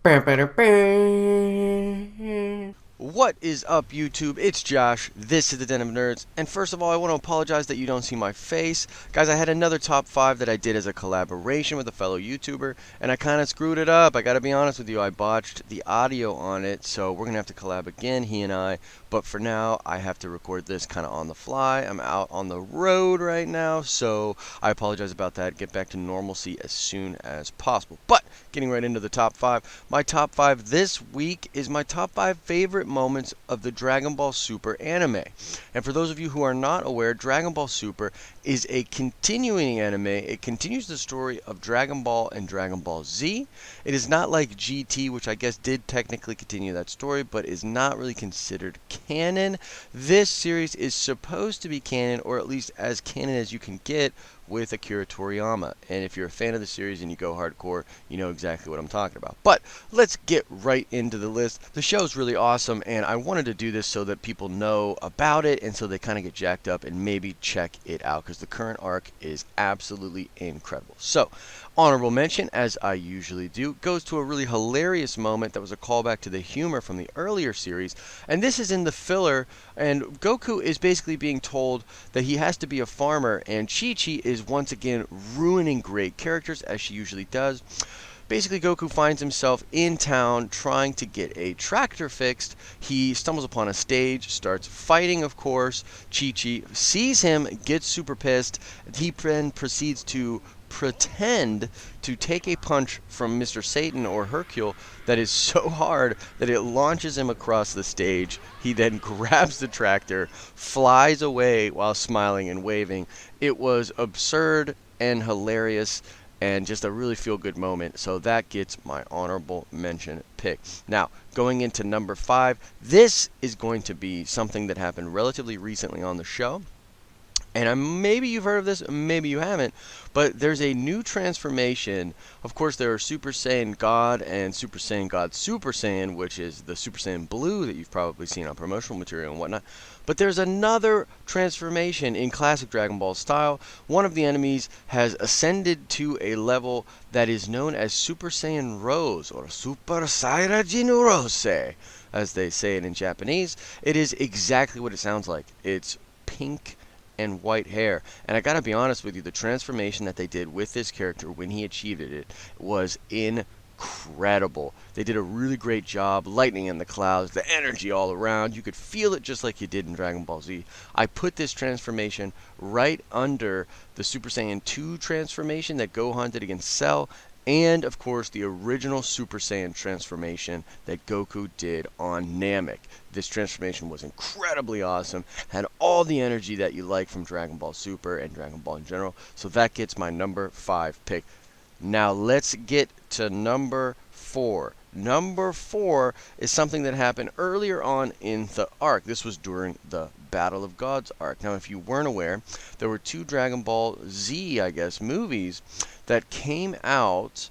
What is up, YouTube? It's Josh. This is the Den of Nerds. And first of all, I want to apologize that you don't see my face. Guys, I had another top 5 that I did as a collaboration with a fellow YouTuber, and I kind of screwed it up. I got to be honest with you, I botched the audio on it, so we're going to have to collab again, he and I. But for now, I have to record this kind of on the fly. I'm out on the road right now, so I apologize about that. Get back to normalcy as soon as possible. But getting right into the top 5, my top 5 this week is my top 5 favorite moments of the Dragon Ball Super anime. And for those of you who are not aware, Dragon Ball Super is a continuing anime. It continues the story of Dragon Ball and Dragon Ball Z. It is not like GT, which I guess did technically continue that story, but is not really considered canon. This series is supposed to be canon, or at least as canon as you can get, with Akira Toriyama. And if you're a fan of the series and you go hardcore, you know exactly what I'm talking about. But let's get right into the list. The show's really awesome, and I wanted to do this so that people know about it and so they kind of get jacked up and maybe check it out, because the current arc is absolutely incredible. So, honorable mention, as I usually do, goes to a really hilarious moment that was a callback to the humor from the earlier series. And this is in the filler, and Goku is basically being told that he has to be a farmer, and Chi-Chi is once again ruining great characters, as she usually does. Basically, Goku finds himself in town trying to get a tractor fixed. He stumbles upon a stage, starts fighting, of course. Chi-Chi sees him, gets super pissed. He then proceeds to pretend to take a punch from Mr. Satan or Hercule that is so hard that it launches him across the stage. He then grabs the tractor, flies away while smiling and waving. It was absurd and hilarious and just a really feel-good moment. So that gets my honorable mention pick. Now, going into number 5, this is going to be something that happened relatively recently on the show. And maybe you've heard of this, maybe you haven't, but there's a new transformation. Of course, there are Super Saiyan God and Super Saiyan God Super Saiyan, which is the Super Saiyan Blue that you've probably seen on promotional material and whatnot. But there's another transformation in classic Dragon Ball style. One of the enemies has ascended to a level that is known as Super Saiyan Rose, or Super Saiyajin Rose, as they say it in Japanese. It is exactly what it sounds like. It's pink and white hair. And I gotta be honest with you, the transformation that they did with this character when he achieved it was incredible. They did a really great job, lightning in the clouds, the energy all around. You could feel it just like you did in Dragon Ball Z. I put this transformation right under the Super Saiyan 2 transformation that Gohan did against Cell, and of course the original Super Saiyan transformation that Goku did on Namek. This transformation was incredibly awesome, had all the energy that you like from Dragon Ball Super and Dragon Ball in general, so that gets my number 5 pick. Now let's get to number 4. Number 4 is something that happened earlier on in the arc. This was during the Battle of Gods arc. Now, if you weren't aware, there were 2 Dragon Ball Z, I guess, movies that came out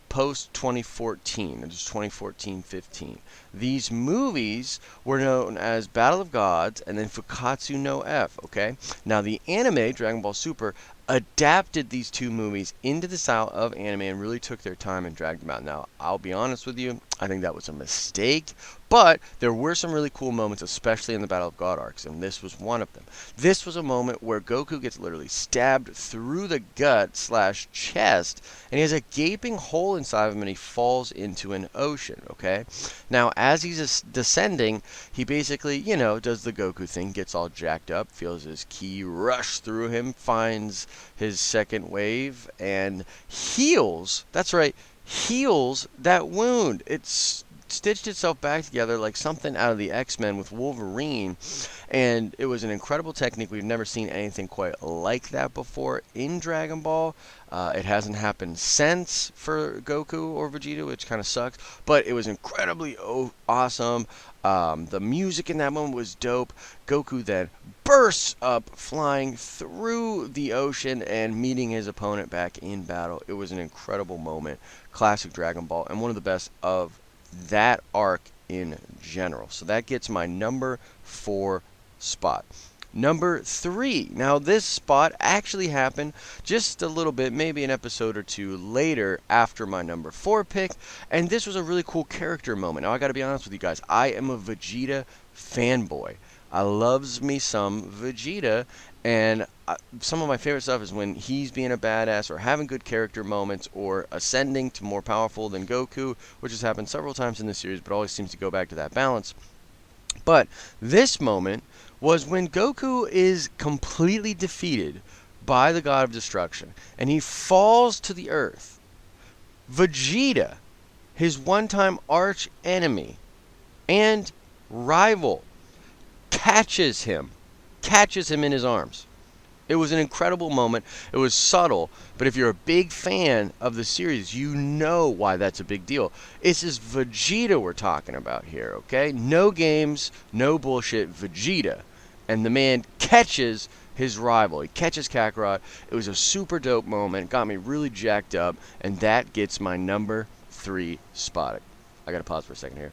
post 2014. It was 2014-15. These movies were known as Battle of Gods and then Fukatsu no F, okay? Now, the anime, Dragon Ball Super, adapted these 2 movies into the style of anime and really took their time and dragged them out. Now, I'll be honest with you, I think that was a mistake, but there were some really cool moments, especially in the Battle of God arcs, and this was one of them. This was a moment where Goku gets literally stabbed through the gut / chest, and he has a gaping hole inside of him, and he falls into an ocean, okay? Now, as he's descending, he basically, does the Goku thing, gets all jacked up, feels his ki rush through him, finds his second wave, and heals, that's right, heals that wound. It's stitched itself back together like something out of the X-Men with Wolverine, and it was an incredible technique. We've never seen anything quite like that before in Dragon Ball. It hasn't happened since for Goku or Vegeta, which kind of sucks, but it was incredibly awesome. The music in that moment was dope. Goku then bursts up, flying through the ocean and meeting his opponent back in battle. It was an incredible moment. Classic Dragon Ball, and one of the best of that arc in general. So that gets my number 4 spot. Number 3. Now, this spot actually happened just a little bit, maybe an episode or two later after my number 4 pick, and this was a really cool character moment. Now, I gotta be honest with you guys, I am a Vegeta fanboy. I loves me some Vegeta, and some of my favorite stuff is when he's being a badass or having good character moments or ascending to more powerful than Goku, which has happened several times in the series, but always seems to go back to that balance. But this moment was when Goku is completely defeated by the God of Destruction, and he falls to the earth. Vegeta, his one-time arch enemy and rival, catches him in his arms. It was an incredible moment. It was subtle, but if you're a big fan of the series, you know why that's a big deal. It's just Vegeta we're talking about here, okay? No games, no bullshit, Vegeta. And the man catches his rival. He catches Kakarot. It was a super dope moment. Got me really jacked up, and that gets my number 3 spot. I gotta pause for a second here.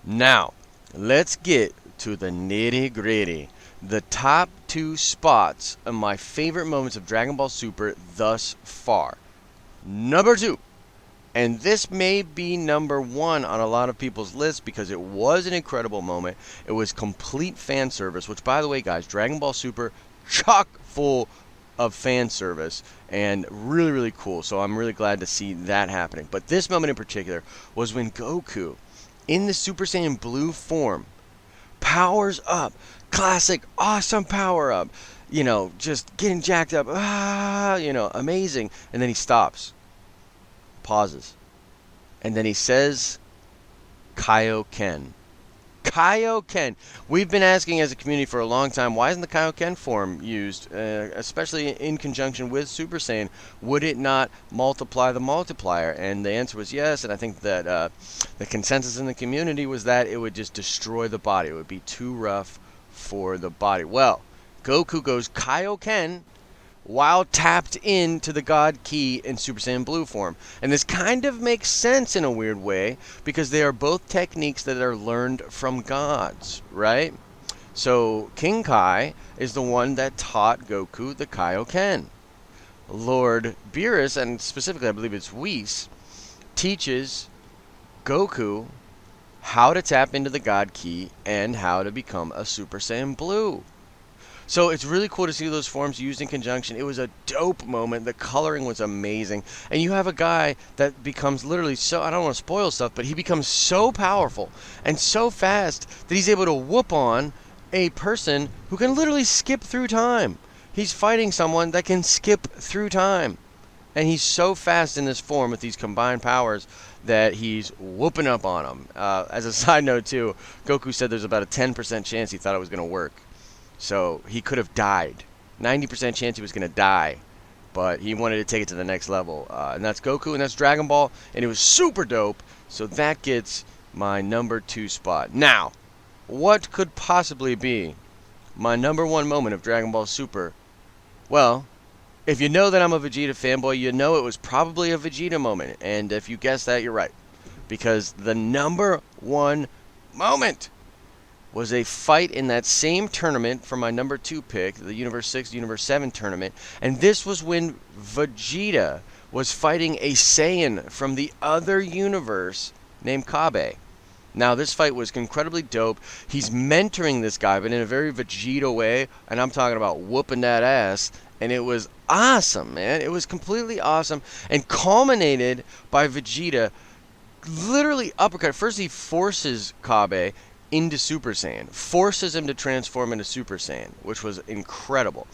Now, let's get to the nitty gritty. The top 2 spots of my favorite moments of Dragon Ball Super thus far. Number 2. And this may be number 1 on a lot of people's lists because it was an incredible moment. It was complete fan service, which, by the way, guys, Dragon Ball Super, chock full of fan service and really, really cool. So I'm really glad to see that happening. But this moment in particular was when Goku, in the Super Saiyan Blue form, powers up. Classic, awesome power up. Just getting jacked up. Amazing. And then he stops. Pauses. And then he says, Kaioken. Kaioken. We've been asking as a community for a long time, why isn't the Kaioken form used, especially in conjunction with Super Saiyan? Would it not multiply the multiplier? And the answer was yes, and I think that the consensus in the community was that it would just destroy the body. It would be too rough for the body. Well, Goku goes Kaioken while tapped into the God Ki in Super Saiyan Blue form. And this kind of makes sense in a weird way because they are both techniques that are learned from gods, right? So King Kai is the one that taught Goku the Kaioken. Lord Beerus, and specifically I believe it's Whis, teaches Goku how to tap into the God Ki and how to become a Super Saiyan Blue. So it's really cool to see those forms used in conjunction. It was a dope moment. The coloring was amazing. And you have a guy that becomes literally so, I don't want to spoil stuff, but he becomes so powerful and so fast that he's able to whoop on a person who can literally skip through time. He's fighting someone that can skip through time. And he's so fast in this form with these combined powers that he's whooping up on him. As a side note, too, Goku said there's about a 10% chance he thought it was going to work. So he could have died. 90% chance he was going to die. But he wanted to take it to the next level. And that's Goku, and that's Dragon Ball. And it was super dope. So that gets my number 2 spot. Now, what could possibly be my number 1 moment of Dragon Ball Super? Well, if you know that I'm a Vegeta fanboy, you know it was probably a Vegeta moment. And if you guessed that, you're right. Because the number 1 moment was a fight in that same tournament for my number 2 pick, the Universe 6, Universe 7 tournament. And this was when Vegeta was fighting a Saiyan from the other universe named Kabe. Now, this fight was incredibly dope. He's mentoring this guy, but in a very Vegeta way. And I'm talking about whooping that ass. And it was awesome, man. It was completely awesome. And culminated by Vegeta literally uppercut. First, he forces Kabe into Super Saiyan, forces him to transform into Super Saiyan, which was incredible.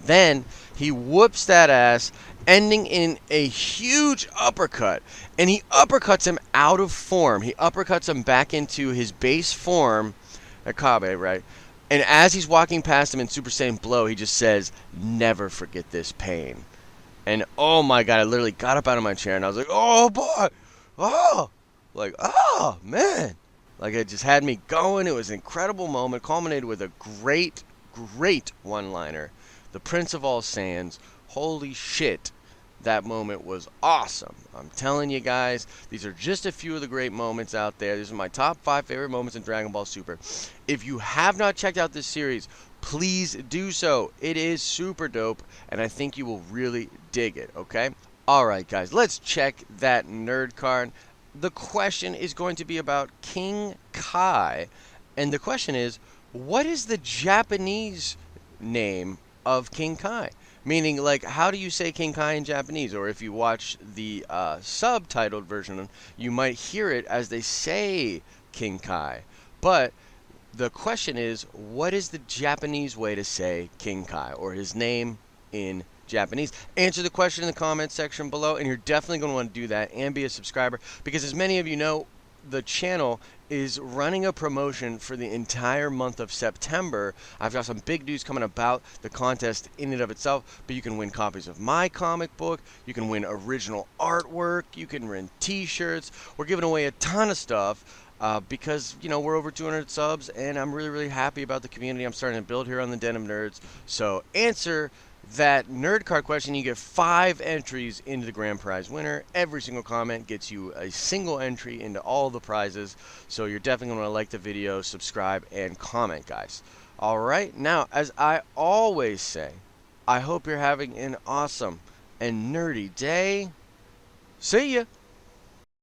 Then he whoops that ass, ending in a huge uppercut, and he uppercuts him out of form. He uppercuts him back into his base form, Kabe, right? And as he's walking past him in Super Saiyan Blow, he just says, "Never forget this pain." And oh my god, I literally got up out of my chair and I was like, "Oh boy, oh, man." Like, it just had me going. It was an incredible moment, culminated with a great one-liner. The Prince of All Saiyans, holy shit, That moment was awesome. I'm telling you guys, these are just a few of the great moments out there. These are my top 5 favorite moments in Dragon Ball Super. If you have not checked out this series, please do so. It is super dope, and I think you will really dig it, okay? Alright, guys, let's check that nerd card. The question is going to be about King Kai, and the question is, what is the Japanese name of King Kai? Meaning, like, how do you say King Kai in Japanese? Or if you watch the subtitled version, you might hear it as they say King Kai. But the question is, what is the Japanese way to say King Kai or his name in Japanese? Answer the question in the comments section below, and you're definitely going to want to do that and be a subscriber because, as many of you know, the channel is running a promotion for the entire month of September. I've got some big news coming about the contest in and of itself, but you can win copies of my comic book, you can win original artwork, you can win t-shirts. We're giving away a ton of stuff. Because, you know, we're over 200 subs, and I'm really, really happy about the community I'm starting to build here on the Den of Nerds. So answer that nerd card question. You get 5 entries into the grand prize winner. Every single comment gets you a single entry into all the prizes. So you're definitely going to like the video, subscribe, and comment, guys. All right. Now, as I always say, I hope you're having an awesome and nerdy day. See ya.